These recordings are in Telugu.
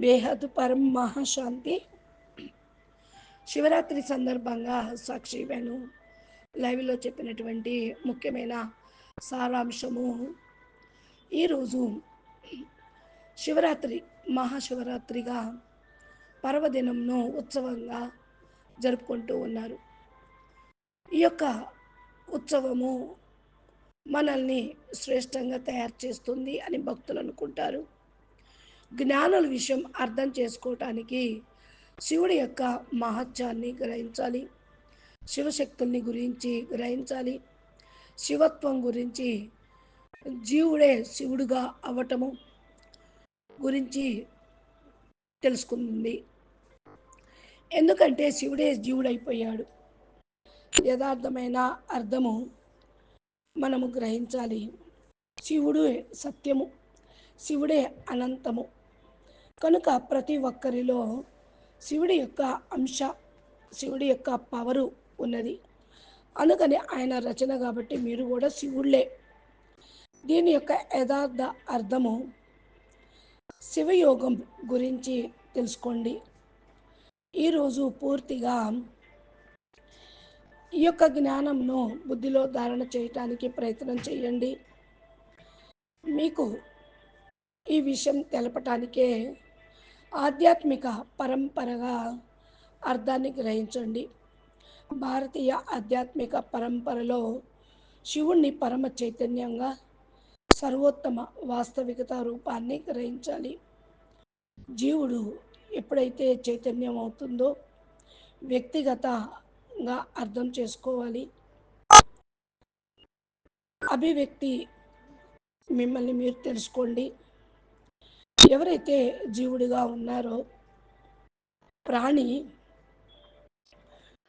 బేహద్ పరం మహాశాంతి. శివరాత్రి సందర్భంగా సాక్షి వేణు లైవ్లో చెప్పినటువంటి ముఖ్యమైన సారాంశము, ఈరోజు శివరాత్రి మహాశివరాత్రిగా పర్వదినంను ఉత్సవంగా జరుపుకుంటూ ఉన్నారు. ఈ యొక్క ఉత్సవము మనల్ని శ్రేష్టంగా తయారు చేస్తుంది అని భక్తులు అనుకుంటారు. జ్ఞానుల విషయం అర్థం చేసుకోవటానికి శివుడి యొక్క మహత్యాన్ని గ్రహించాలి, శివశక్తుల్ని గురించి గ్రహించాలి, శివత్వం గురించి, జీవుడే శివుడుగా అవ్వటము గురించి తెలుసుకుంది. ఎందుకంటే శివుడే జీవుడైపోయాడు. యథార్థమైన అర్థము మనము గ్రహించాలి. శివుడే సత్యము, శివుడే అనంతము. కనుక ప్రతి ఒక్కరిలో శివుడి యొక్క అంశ, శివుడి యొక్క పవరు ఉన్నది. అందుకని ఆయన రచన కాబట్టి మీరు కూడా శివుళ్ళే. దీని యొక్క యథార్థ అర్థము శివయోగం గురించి తెలుసుకోండి. ఈరోజు పూర్తిగా ఈ యొక్క జ్ఞానంను బుద్ధిలో ధారణ చేయటానికి ప్రయత్నం చేయండి. మీకు ఈ విషయం తెలపటానికే ఆధ్యాత్మిక పరంపరగా అర్థాన్ని గ్రహించండి. భారతీయ ఆధ్యాత్మిక పరంపరలో శివుణ్ణి పరమ చైతన్యంగా, సర్వోత్తమ వాస్తవికత రూపాన్ని గ్రహించాలి. జీవుడు ఎప్పుడైతే చైతన్యం అవుతుందో వ్యక్తిగతంగా అర్థం చేసుకోవాలి. అభివ్యక్తి మిమ్మల్ని మీరు తెలుసుకోండి. ఎవరైతే జీవుడిగా ఉన్నారో ప్రాణి,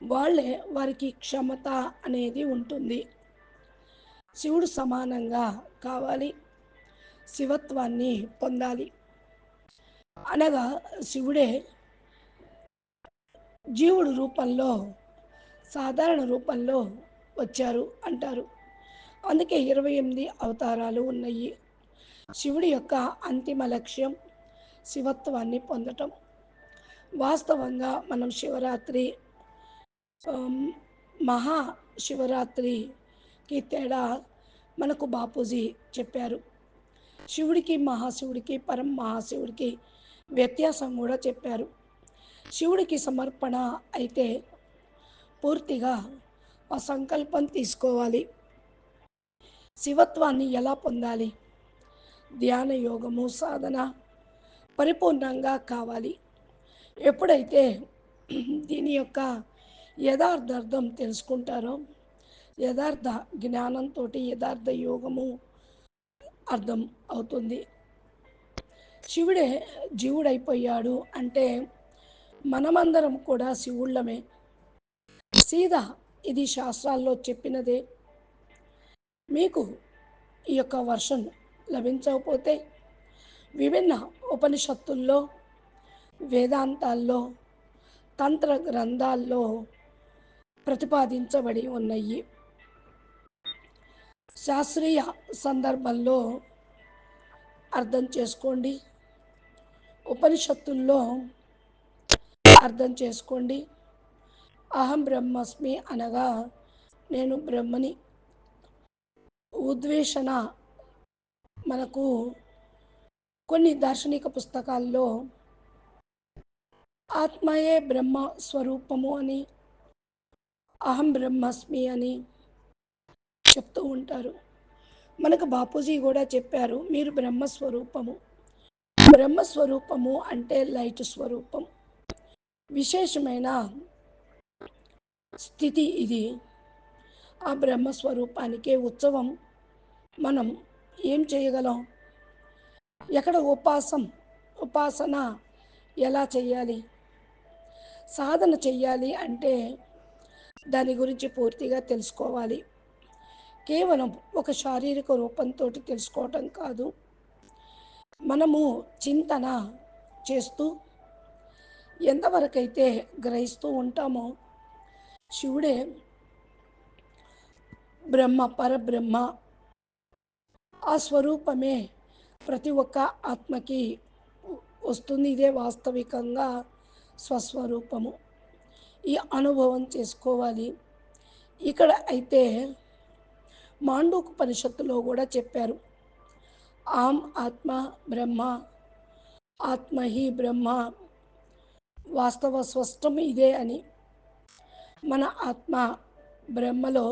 వాళ్ళే వారికి క్షమత అనేది ఉంటుంది. శివుడు సమానంగా కావాలి, శివత్వాన్ని పొందాలి. అనగా శివుడే జీవుడు రూపంలో, సాధారణ రూపంలో వచ్చారు అంటారు. అందుకే 28 అవతారాలు ఉన్నాయి. శివుడి యొక్క అంతిమ లక్ష్యం శివత్వాన్ని పొందటం. వాస్తవంగా మనం శివరాత్రి, మహాశివరాత్రికి తేడా మనకు బాపూజీ చెప్పారు. శివుడికి, మహాశివుడికి, పరం మహాశివుడికి వ్యత్యాసం కూడా చెప్పారు. శివుడికి సమర్పణ అయితే పూర్తిగా ఆ సంకల్పం తీసుకోవాలి. శివత్వాన్ని ఎలా పొందాలి? ధ్యాన యోగము సాధన పరిపూర్ణంగా కావాలి. ఎప్పుడైతే దీని యొక్క యథార్థార్థం తెలుసుకుంటారో, యథార్థ జ్ఞానంతో యథార్థ యోగము అర్థం అవుతుంది. శివుడే జీవుడైపోయాడు అంటే మనమందరం కూడా శివుళ్ళమే. సీదా ఇది శాస్త్రాల్లో చెప్పినదే. మీకు ఈ యొక్క వర్షం లభించకపోతే విభిన్న ఉపనిషత్తుల్లో, వేదాంతాల్లో, తంత్ర గ్రంథాల్లో ప్రతిపాదించబడి ఉన్నాయి. శాస్త్రీయ సందర్భంలో అర్థం చేసుకోండి, ఉపనిషత్తుల్లో అర్థం చేసుకోండి. అహం బ్రహ్మస్మి అనగా నేను బ్రహ్మని. ఉద్వేషణ మనకు కొన్ని దార్శనిక పుస్తకాల్లో ఆత్మయే బ్రహ్మ స్వరూపము అని, అహం బ్రహ్మస్మి అని చెప్తూ ఉంటారు. మనకు బాపూజీ కూడా చెప్పారు, మీరు బ్రహ్మస్వరూపము. బ్రహ్మస్వరూపము అంటే లైట్ స్వరూపం. విశేషమైన స్థితి ఇది. ఆ బ్రహ్మస్వరూపానికే ఉత్సవం. మనం ఏం చేయగలం? ఎక్కడ ఉపాసన ఎలా చేయాలి? సాధన చెయ్యాలి అంటే దాని గురించి పూర్తిగా తెలుసుకోవాలి. కేవలం ఒక శారీరక రూపంతో తెలుసుకోవటం కాదు. మనము చింతన చేస్తూ ఎంతవరకైతే గ్రహిస్తూ ఉంటామో శివుడే బ్రహ్మ, పరబ్రహ్మ, ఆ స్వరూపమే ప్రతి ఒక్క ఆత్మకి వస్తుంది. ఇదే వాస్తవికంగా స్వస్వరూపము. ఈ అనుభవం చేసుకోవాలి. ఇక్కడ అయితే మాండూక్యోపనిషత్తులో కూడా చెప్పారు. ఆం ఆత్మ బ్రహ్మ, ఆత్మ హి బ్రహ్మ, వాస్తవ స్పష్టం ఇదే అని. మన ఆత్మ బ్రహ్మలో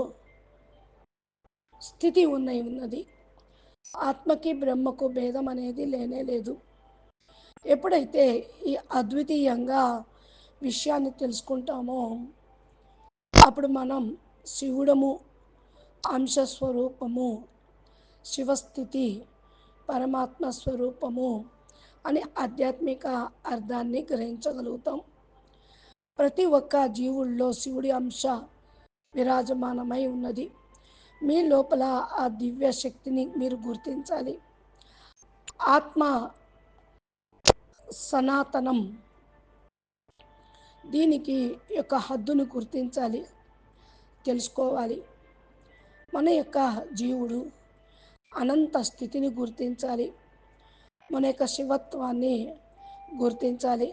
స్థితి ఉన్నది. ఆత్మకి బ్రహ్మకు భేదం అనేది లేనే లేదు. ఎప్పుడైతే ఈ అద్వితీయంగా విషయాన్ని తెలుసుకుంటామో అప్పుడు మనం శివుడము, అంశస్వరూపము, శివస్థితి, పరమాత్మ స్వరూపము అని ఆధ్యాత్మిక అర్థాన్ని గ్రహించగలుగుతాం. ప్రతి ఒక్క జీవుల్లో శివుడి అంశ విరాజమానమై ఉన్నది. మీ లోపల ఆ దివ్య శక్తిని మీరు గుర్తించాలి. ఆత్మ సనాతనం, దీనికి యొక్క హద్దును గుర్తించాలి, తెలుసుకోవాలి. మన యొక్క జీవుడు అనంత స్థితిని గుర్తించాలి. మన యొక్క శివత్వాన్ని గుర్తించాలి.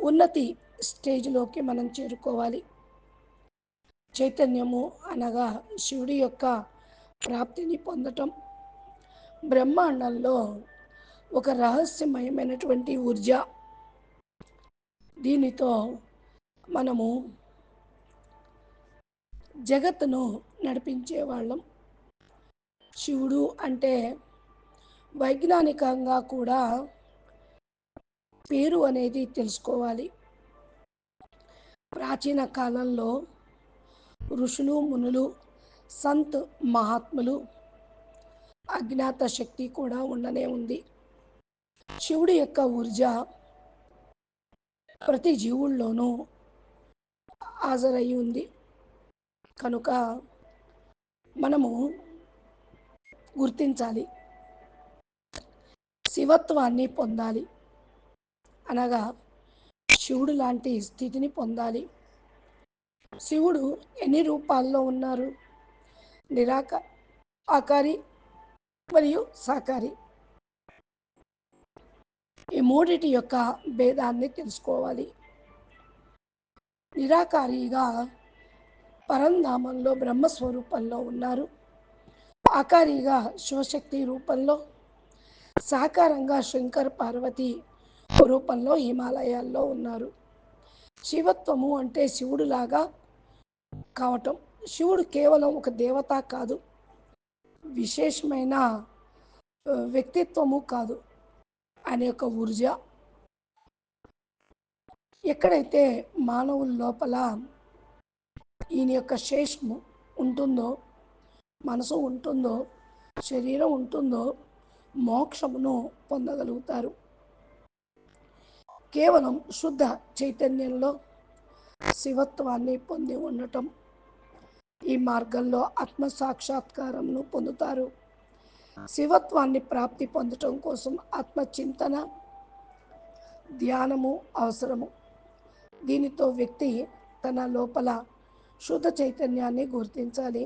ఉన్నతి స్టేజ్లోకి మనం చేరుకోవాలి. చైతన్యము అనగా శివుడి యొక్క ప్రాప్తిని పొందటం. బ్రహ్మాండంలో ఒక రహస్యమయమైనటువంటి ఊర్జ, దీనితో మనము జగత్తును నడిపించే వాళ్ళం. శివుడు అంటే వైజ్ఞానికంగా కూడా పేరు అనేది తెలుసుకోవాలి. ప్రాచీన కాలంలో ఋషులు, మునులు, సంత్ మహాత్ములు అజ్ఞాత శక్తి కూడా ఉండనే ఉంది. శివుడి యొక్క ఊర్జ ప్రతి జీవుల్లోనూ హాజరయ్యి ఉంది. కనుక మనము గుర్తించాలి, శివత్వాన్ని పొందాలి అనగా శివుడు లాంటి స్థితిని పొందాలి. శివుడు ఎన్ని రూపాల్లో ఉన్నారు? ఆకారి మరియు సాకారి. ఈ మూడిటి యొక్క భేదాన్ని తెలుసుకోవాలి. నిరాకారిగా పరంధామంలో బ్రహ్మస్వరూపంలో ఉన్నారు. ఆకారిగా శివశక్తి రూపంలో, సాకారంగా శంకర్ పార్వతి రూపంలో హిమాలయాల్లో ఉన్నారు. శివత్వము అంటే శివుడులాగా కావటం. శివుడు కేవలం ఒక దేవత కాదు, విశేషమైన వ్యక్తిత్వము కాదు, ఆయన యొక్క ఊర్జ. ఎక్కడైతే మానవుల లోపల ఈయన యొక్క శేషము ఉంటుందో, మనసు ఉంటుందో, శరీరం ఉంటుందో, మోక్షమును పొందగలుగుతారు. కేవలం శుద్ధ చైతన్యంలో శివత్వాన్ని పొంది ఉండటం, ఈ మార్గంలో ఆత్మ సాక్షాత్కారంను పొందుతారు. శివత్వాన్ని ప్రాప్తి పొందటం కోసం ఆత్మచింతన, ధ్యానము అవసరము. దీనితో వ్యక్తి తన లోపల శుద్ధ చైతన్యాన్ని గుర్తించాలి.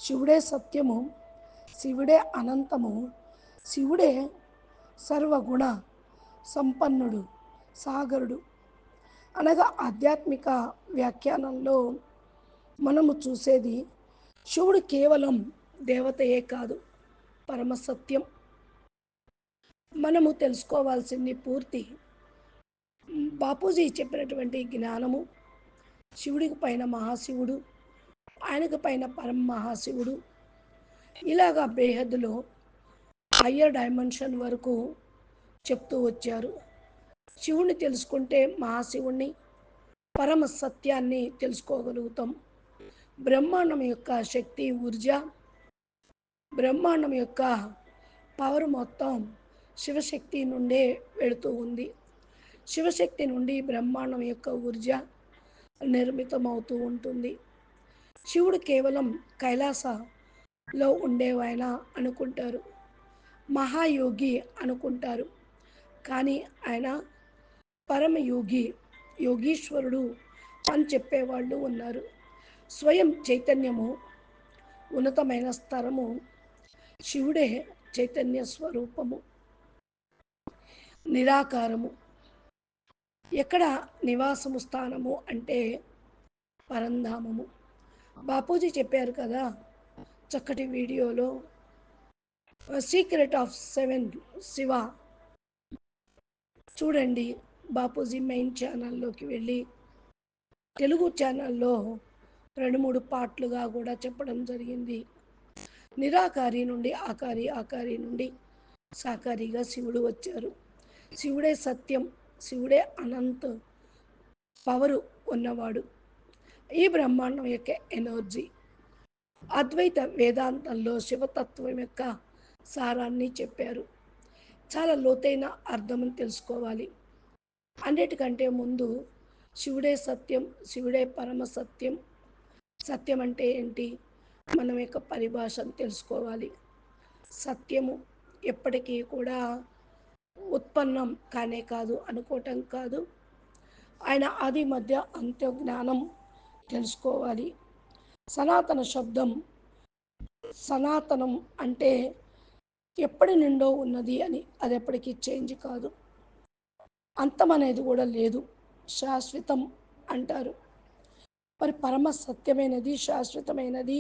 శివుడే సత్యము, శివుడే అనంతము, శివుడే సర్వగుణ సంపన్నుడు, సాగరుడు అనగా ఆధ్యాత్మిక వ్యాఖ్యానంలో మనము చూసేది శివుడు కేవలం దేవతయే కాదు, పరమసత్యం. మనము తెలుసుకోవాల్సింది పూర్తి బాపూజీ చెప్పినటువంటి జ్ఞానము. శివుడికి పైన మహాశివుడు, ఆయనకు పైన పరమ మహాశివుడు, ఇలాగా బేహద్దులో హయ్యర్ డైమెన్షన్ వరకు చెప్తూ వచ్చారు. శివుణ్ణి తెలుసుకుంటే మహాశివుణ్ణి, పరమ సత్యాన్ని తెలుసుకోగలుగుతాం. బ్రహ్మాండం యొక్క శక్తి ఊర్జ, బ్రహ్మాండం యొక్క పవర్ మొత్తం శివశక్తి నుండే వెళుతూ ఉంది. శివశక్తి నుండి బ్రహ్మాండం యొక్క ఊర్జ నిర్మితమవుతూ ఉంటుంది. శివుడు కేవలం కైలాసలో ఉండేవాయన అనుకుంటారు, మహాయోగి అనుకుంటారు. కానీ ఆయన పరమయోగి, యోగీశ్వరుడు అని చెప్పేవాళ్ళు ఉన్నారు. స్వయం చైతన్యము, ఉన్నతమైన స్థరము, శివుడే చైతన్య స్వరూపము. నిరాకారము. ఎక్కడ నివాసము స్థానము అంటే పరంధామము. బాపూజీ చెప్పారు కదా చక్కటి వీడియోలో, సీక్రెట్ ఆఫ్ సెవెన్ శివ. చూడండి, బాపూజీ మెయిన్ ఛానల్లోకి వెళ్ళి తెలుగు ఛానల్లో 2-3 పార్ట్లుగా కూడా చెప్పడం జరిగింది. నిరాకారి నుండి ఆకారి, ఆకారి నుండి సాకారిగా శివుడు వచ్చారు. శివుడే సత్యం, శివుడే అనంత పవరు ఉన్నవాడు. ఈ బ్రహ్మాండం యొక్క ఎనర్జీ. అద్వైత వేదాంతంలో శివతత్వం యొక్క సారాన్ని చెప్పారు. చాలా లోతైన అర్థం తెలుసుకోవాలి. అన్నిటికంటే ముందు శివుడే సత్యం, శివుడే పరమ సత్యం. సత్యం అంటే ఏంటి? మనం యొక్క పరిభాషను తెలుసుకోవాలి. సత్యము ఎప్పటికీ కూడా ఉత్పన్నం కానే కాదు, అనుకోవటం కాదు. ఆయన ఆది మధ్య అంత్య జ్ఞానం తెలుసుకోవాలి. సనాతన శబ్దం, సనాతనం అంటే ఎప్పటి నుండో ఉన్నది అని, అది ఎప్పటికీ చేంజ్ కాదు. అంతం అనేది కూడా లేదు, శాశ్వతం అంటారు. మరి పరమ సత్యమైనది, శాశ్వతమైనది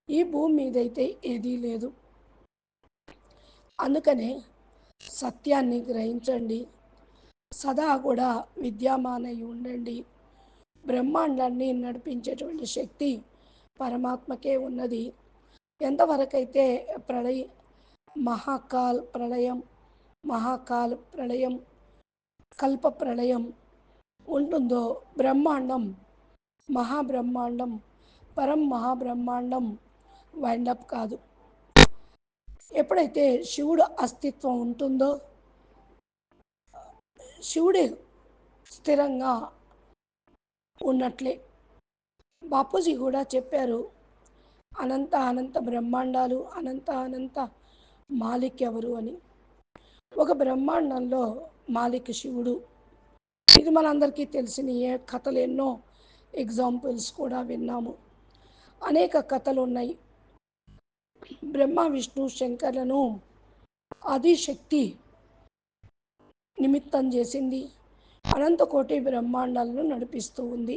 ఈ భూమి మీదైతే ఏదీ లేదు. అందుకనే సత్యాన్ని గ్రహించండి, సదా కూడా విద్యామానై ఉండండి. బ్రహ్మాండాన్ని నడిపించేటువంటి శక్తి పరమాత్మకే ఉన్నది. ఎంతవరకైతే ప్రళయం, మహాకాల్ ప్రళయం, కల్ప ప్రళయం ఉంటుందో, బ్రహ్మాండం, మహాబ్రహ్మాండం, పరం మహాబ్రహ్మాండం వైండప్ కాదు. ఎప్పుడైతే శివుడు అస్తిత్వం ఉంటుందో, శివుడే స్థిరంగా ఉన్నట్లే. బాపూజీ కూడా చెప్పారు, అనంత అనంత బ్రహ్మాండాలు, అనంత మాలిక్ ఎవరు అని. ఒక బ్రహ్మాండంలో మాలిక్ శివుడు. ఇది మనందరికీ తెలిసిన ఏ కథలు, ఎన్నో ఎగ్జాంపుల్స్ కూడా విన్నాము. అనేక కథలు ఉన్నాయి. బ్రహ్మ విష్ణు శంకర్లను ఆదిశక్తి నిమిత్తం చేసింది. అనంతకోటి బ్రహ్మాండాలను నడిపిస్తూ ఉంది.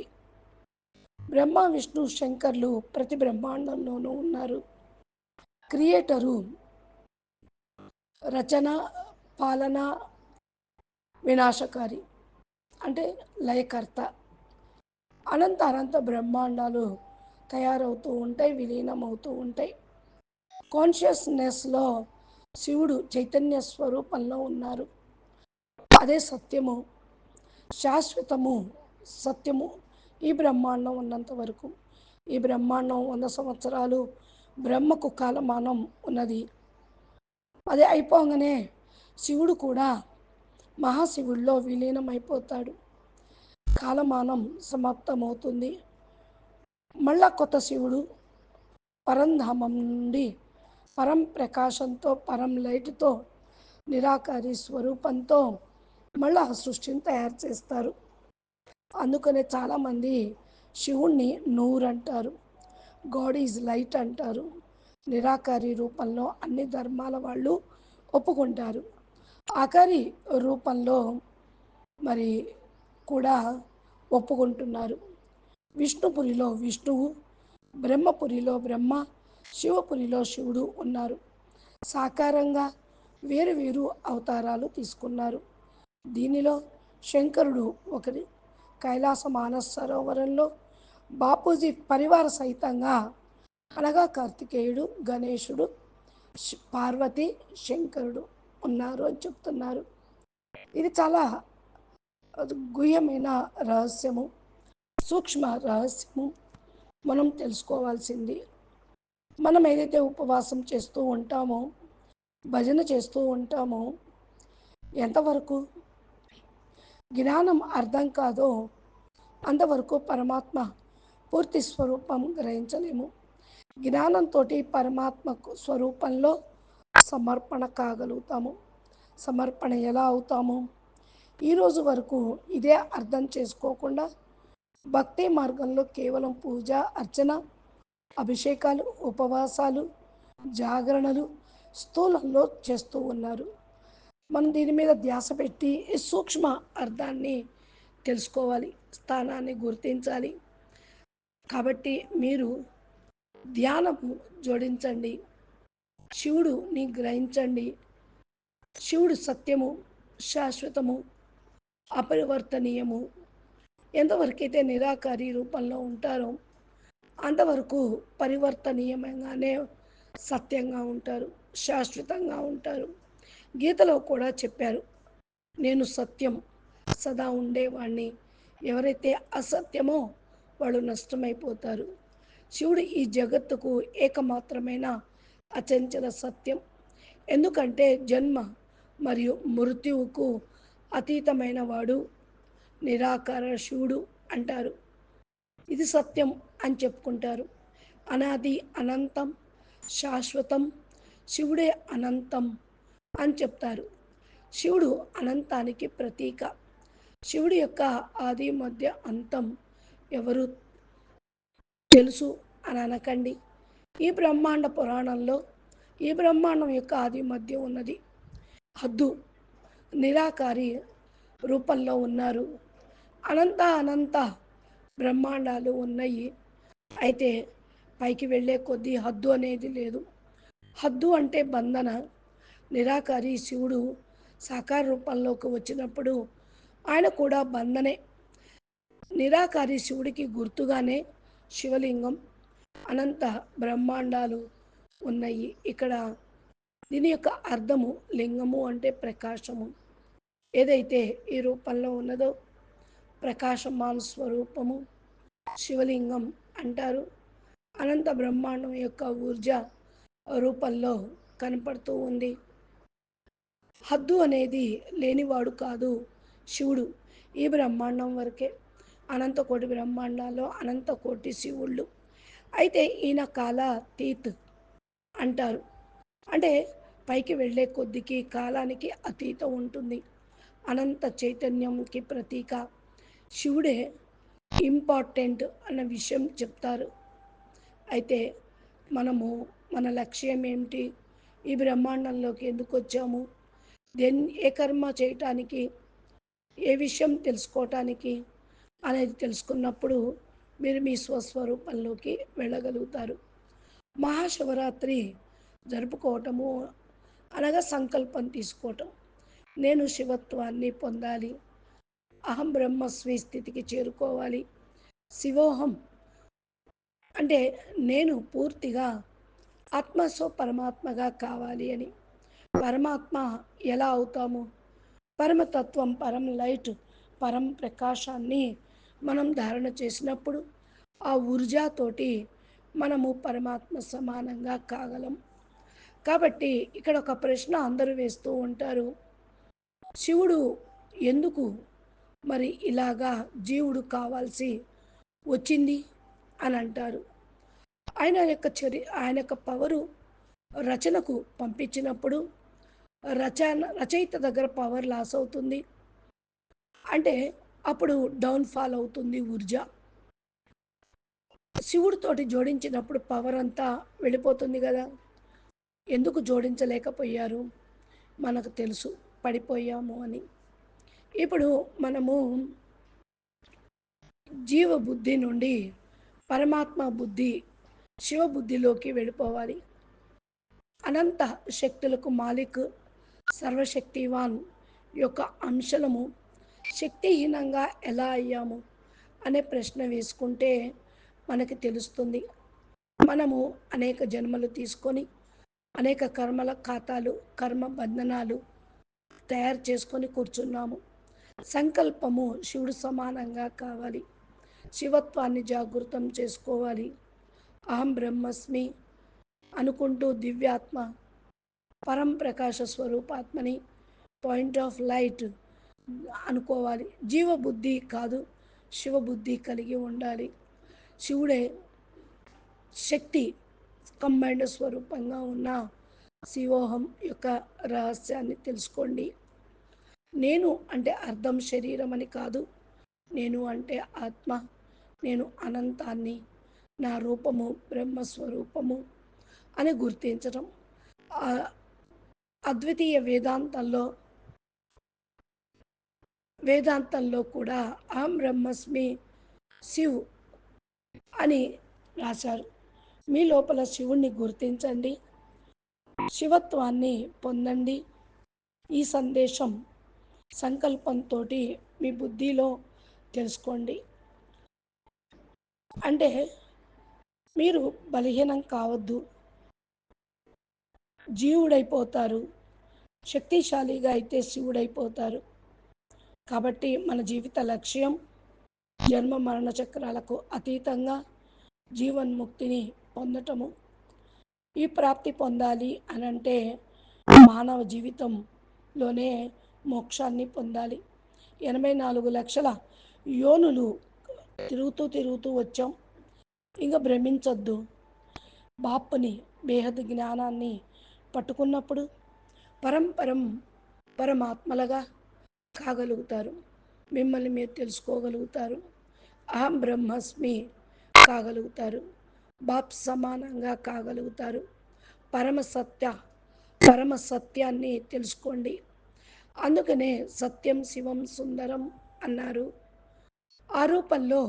బ్రహ్మ విష్ణు శంకర్లు ప్రతి బ్రహ్మాండంలోనూ ఉన్నారు. క్రియేటరు, రచన, పాలన, వినాశకారి అంటే లయకర్త. అనంత బ్రహ్మాండాలు తయారవుతూ ఉంటాయి, విలీనమవుతూ ఉంటాయి. కాన్షియస్నెస్లో శివుడు చైతన్య స్వరూపంలో ఉన్నారు. అదే సత్యము, శాశ్వతము, సత్యము. ఈ బ్రహ్మాండం ఉన్నంత వరకు, ఈ బ్రహ్మాండం 100 సంవత్సరాలు బ్రహ్మకు కాలమానం ఉన్నది. అది అయిపోగానే శివుడు కూడా మహాశివుడిలో విలీనమైపోతాడు. కాలమానం సమాప్తమవుతుంది. మళ్ళా కొత్త శివుడు పరంధామం నుండి పరం ప్రకాశంతో, పరం లైట్తో, నిరాకారి స్వరూపంతో మళ్ళా సృష్టిని తయారు చేస్తారు. అందుకనే చాలామంది శివుణ్ణి నూర్ అంటారు, గాడ్ ఈజ్ లైట్ అంటారు. నిరాకారి రూపంలో అన్ని ధర్మాల వాళ్ళు ఒప్పుకుంటారు. ఆకారి రూపంలో మరి కూడా ఒప్పుకుంటున్నారు. విష్ణుపురిలో విష్ణువు, బ్రహ్మపురిలో బ్రహ్మ, శివపురిలో శివుడు ఉన్నారు. సాకారంగా వేరు వేరు అవతారాలు తీసుకున్నారు. దీనిలో శంకరుడు ఒకరి. కైలాస మానస సరోవరంలో బాపూజీ పరివార సహితంగా, అనగా కార్తికేయుడు, గణేశుడు, పార్వతి, శంకరుడు ఉన్నారు అని చెప్తున్నారు. ఇది చాలా గుహ్యమైన రహస్యము, సూక్ష్మ రహస్యము. మనం తెలుసుకోవాల్సింది, మనం ఏదైతే ఉపవాసం చేస్తూ ఉంటామో, భజన చేస్తూ ఉంటామో, ఎంతవరకు జ్ఞానం అర్థం కాదో అంతవరకు పరమాత్మ పూర్తి స్వరూపం గ్రహించలేము. జ్ఞానంతో పరమాత్మ స్వరూపంలో సమర్పణ కాగలుగుతాము. సమర్పణ ఎలా అవుతాము? ఈరోజు వరకు ఇదే అర్థం చేసుకోకుండా భక్తి మార్గంలో కేవలం పూజ, అర్చన, అభిషేకాలు, ఉపవాసాలు, జాగరణలు స్థూలంలో చేస్తూ ఉన్నారు. మనం దీని మీద ధ్యాస పెట్టి ఈ సూక్ష్మ అర్థాన్ని తెలుసుకోవాలి, స్థానాన్ని గుర్తించాలి. కాబట్టి మీరు ధ్యానము జోడించండి, శివుడుని గ్రహించండి. శివుడు సత్యము, శాశ్వతము, అపరివర్తనీయము. ఎంతవరకైతే నిరాకారి రూపంలో ఉంటారో అంతవరకు పరివర్తనీయమంగానే సత్యంగా ఉంటారు, శాశ్వతంగా ఉంటారు. గీతలో కూడా చెప్పారు, నేను సత్యం, సదా ఉండేవాణ్ణి. ఎవరైతే అసత్యమో వాళ్ళు నష్టమైపోతారు. శివుడు ఈ జగత్తుకు ఏకమాత్రమైన అచంచల సత్యం. ఎందుకంటే జన్మ మరియు మృత్యువుకు అతీతమైన వాడు నిరాకార శివుడు అంటారు. ఇది సత్యం అని చెప్పుకుంటారు. అనాది అనంతం శాశ్వతం శివుడే అనంతం అని చెప్తారు. శివుడు అనంతానికి ప్రతీక. శివుడి యొక్క ఆది మధ్య అంతం ఎవరు తెలుసు అని అనకండి. ఈ బ్రహ్మాండ పురాణంలో ఈ బ్రహ్మాండం యొక్క ఆది మధ్య ఉన్నది. హద్దు నిరాకారి రూపంలో ఉన్నారు. అనంత అనంత బ్రహ్మాండాలు ఉన్నాయి. అయితే పైకి వెళ్ళే కొద్దీ హద్దు అనేది లేదు. హద్దు అంటే బంధన. నిరాకారి శివుడు సాకార రూపంలోకి వచ్చినప్పుడు ఆయన కూడా బంధనే. నిరాకారి శివుడికి గుర్తుగానే శివలింగం, అనంత బ్రహ్మాండాలు ఉన్నాయి. ఇక్కడ దీని యొక్క అర్థము లింగము అంటే ప్రకాశము. ఏదైతే ఈ రూపంలో ఉన్నదో ప్రకాశమాన స్వరూపము శివలింగం అంటారు. అనంత బ్రహ్మాండం యొక్క ఊర్జ రూపంలో కనపడుతూ ఉంది. హద్దు అనేది లేనివాడు కాదు శివుడు. ఈ బ్రహ్మాండం వరకే. అనంత కోటి బ్రహ్మాండాల్లో అనంత కోటి శివుళ్ళు. అయితే ఈయన కాలాతీత్ అంటారు. అంటే పైకి వెళ్ళే కొద్దికి కాలానికి అతీతం ఉంటుంది. అనంత చైతన్యంకి ప్రతీక శివుడే ఇంపార్టెంట్ అన్న విషయం చెప్తారు. అయితే మనము మన లక్ష్యం ఏమిటి, ఈ బ్రహ్మాండంలోకి ఎందుకు వచ్చాము, ఏ కర్మ చేయటానికి, ఏ విషయం తెలుసుకోవటానికి అనేది తెలుసుకున్నప్పుడు మీరు మీ స్వస్వరూపంలోకి వెళ్ళగలుగుతారు. మహాశివరాత్రి జరుపుకోవటము అనగా సంకల్పం తీసుకోవటం. నేను శివత్వాన్ని పొందాలి, అహం బ్రహ్మస్వి స్థితికి చేరుకోవాలి. శివోహం అంటే నేను పూర్తిగా ఆత్మస్వ పరమాత్మగా కావాలి అని. పరమాత్మ ఎలా అవుతాము? పరమతత్వం, పరం లైట్, పరం ప్రకాశాన్ని మనం ధారణ చేసినప్పుడు ఆ ఊర్జాతోటి మనము పరమాత్మ సమానంగా కాగలం. కాబట్టి ఇక్కడ ఒక ప్రశ్న అందరూ వేస్తూ ఉంటారు, శివుడు ఎందుకు మరి ఇలాగా జీవుడు కావాల్సి వచ్చింది అని అంటారు. ఆయన యొక్క పవరు రచనకు పంపించినప్పుడు రచయిత దగ్గర పవర్ లాస్ అవుతుంది. అంటే అప్పుడు డౌన్ఫాల్ అవుతుంది ఊర్జా. శివుడితోటి జోడించినప్పుడు పవర్ అంతా వెళ్ళిపోతుంది కదా. ఎందుకు జోడించలేకపోయారు? మనకు తెలుసు, పడిపోయాము అని. ఇప్పుడు మనము జీవ బుద్ధి నుండి పరమాత్మ బుద్ధి, శివ బుద్ధిలోకి వెళ్ళిపోవాలి. అనంత శక్తులకు మాలిక్, సర్వశక్తివాన్ యొక్క అంశలము శక్తిహీనంగా ఎలా అయ్యాము అనే ప్రశ్న వేసుకుంటే మనకి తెలుస్తుంది. మనము అనేక జన్మలు తీసుకొని అనేక కర్మల ఖాతాలు, కర్మ బంధనాలు తయారు చేసుకొని కూర్చున్నాము. సంకల్పము శివుడు సమానంగా కావాలి, శివత్వాన్ని జాగృతం చేసుకోవాలి. అహం బ్రహ్మస్మి అనుకుంటూ దివ్యాత్మ, పరం ప్రకాశ స్వరూపాత్మని, పాయింట్ ఆఫ్ లైట్ అనుకోవాలి. జీవబుద్ధి కాదు, శివబుద్ధి కలిగి ఉండాలి. శివుడే శక్తి కంబైండ్ స్వరూపంగా ఉన్న శివోహం యొక్క రహస్యాన్ని తెలుసుకోండి. నేను అంటే అర్థం శరీరం అని కాదు. నేను అంటే ఆత్మ, నేను అనంతాన్ని, నా రూపము బ్రహ్మస్వరూపము అని గుర్తించడం. అద్వితీయ వేదాంతంలో వేదాంతంలో కూడా అహం బ్రహ్మస్మి శివ్ అని రాశారు. మీ లోపల శివుణ్ణి గుర్తించండి, శివత్వాన్ని పొందండి. ఈ సందేశం సంకల్పంతో మీ బుద్ధిలో తెలుసుకోండి. అంటే మీరు బలహీనం కావద్దు, జీవుడైపోతారు. శక్తిశాలిగా అయితే శివుడైపోతారు. కాబట్టి మన జీవిత లక్ష్యం జన్మ మరణ చక్రాలకు అతీతంగా జీవన్ముక్తిని పొందటము. ఈ ప్రాప్తి పొందాలి అని అంటే మానవ జీవితంలోనే మోక్షాన్ని పొందాలి. 84 లక్షల యోనులు తిరుగుతూ తిరుగుతూ వచ్చాం. ఇంకా భ్రమించొద్దు. బాపుని బేహద్ జ్ఞానాన్ని పట్టుకున్నప్పుడు పరంపరం పరమాత్మలుగా కాగలుగుతారు. మిమ్మల్ని మీరు తెలుసుకోగలుగుతారు. అహం బ్రహ్మస్మి కాగలుగుతారు. బాప్ సమానంగా కాగలుగుతారు. పరమ సత్యాన్ని తెలుసుకోండి. అందుకనే సత్యం శివం సుందరం అన్నారు. ఆ రూపంలో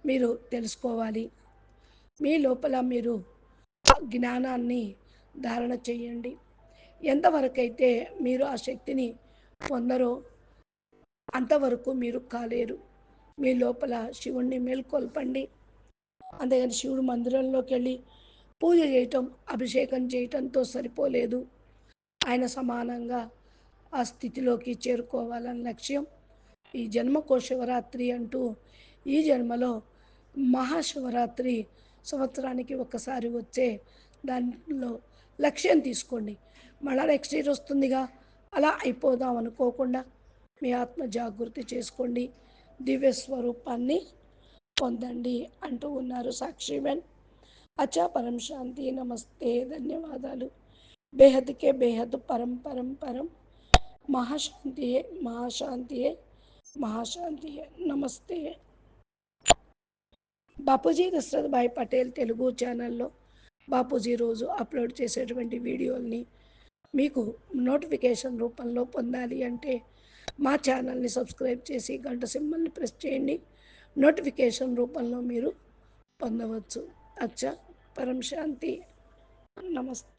మీరు తెలుసుకోవాలి. మీ లోపల మీరు జ్ఞానాన్ని ధారణ చేయండి. ఎంతవరకైతే మీరు ఆ శక్తిని పొందరో అంతవరకు మీరు కాలేరు. మీ లోపల శివుణ్ణి మేల్కొల్పండి. అంతేగాని శివుడు మందిరంలోకి వెళ్ళి పూజ చేయటం, అభిషేకం చేయటంతో సరిపోలేదు. ఆయన సమానంగా ఆ స్థితిలోకి చేరుకోవాలని లక్ష్యం. ఈ జన్మకో శివరాత్రి అంటూ ఈ జన్మలో మహాశివరాత్రి సంవత్సరానికి ఒకసారి వచ్చే దానిలో లక్ష్యం తీసుకోండి. మళ్ళా నెక్స్ట్ ఇయర్ వస్తుందిగా అలా అయిపోదాం అనుకోకుండా మీ ఆత్మ జాగృతి చేసుకోండి, దివ్య స్వరూపాన్ని పొందండి అంటూ ఉన్నారు సాక్షిబెన్. అచ్చా, పరం శాంతి, నమస్తే, ధన్యవాదాలు. బేహద్కే బేహద్ పరం పరం పరం మహాశాంతియే మహాశాంతియే మహాశాంతియే. నమస్తే. బాపూజీ దశరథ్ భాయ్ పటేల్ తెలుగు ఛానల్లో బాపూజీ రోజు అప్లోడ్ చేసేటువంటి వీడియోల్ని మీకు నోటిఫికేషన్ రూపంలో పొందాలి అంటే మా ఛానల్ని సబ్స్క్రైబ్ చేసి గంట సింబల్ని ప్రెస్ చేయండి. నోటిఫికేషన్ రూపంలో మీరు పొందవచ్చు. అచ్చా, పరం శాంతి, నమస్తే.